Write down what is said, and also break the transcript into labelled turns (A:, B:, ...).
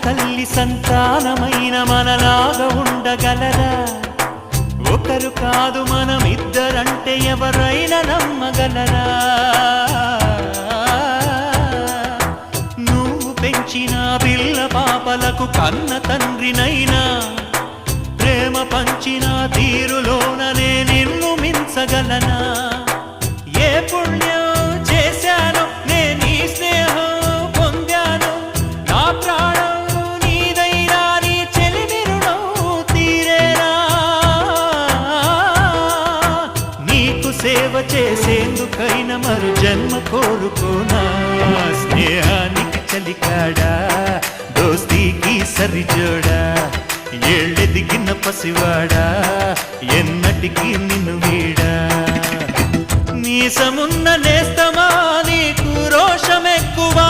A: తల్లి సంతానమైన మనలాగా ఉండగలరా? ఒకరు కాదు మనమిద్దరంటే ఎవరైనా నమ్మగలరా? నువ్వు పెంచిన పిల్ల పాపలకు కన్న తండ్రినైనా ప్రేమ పంచిన తీరులోననే నిన్ను మించగలనా? ఏ పుణ్యం చేశాను నేను ఈ స్నేహం పొందాను, నా ప్రాణం నీదైనా నీ చెలిమి రుణం తీరేనా? నీకు సేవ చేసేందుకైనా మరు జన్మ కోరుకోనా? స్నేహానికి చలికాడా, దోస్తీకి సరిజోడా, ఏళ్ళెదిగిన పసివాడా ఎన్నటికీ నిన్ను వీడా? మీసమున్న నేస్తమా నీకు రోషమెక్కువా?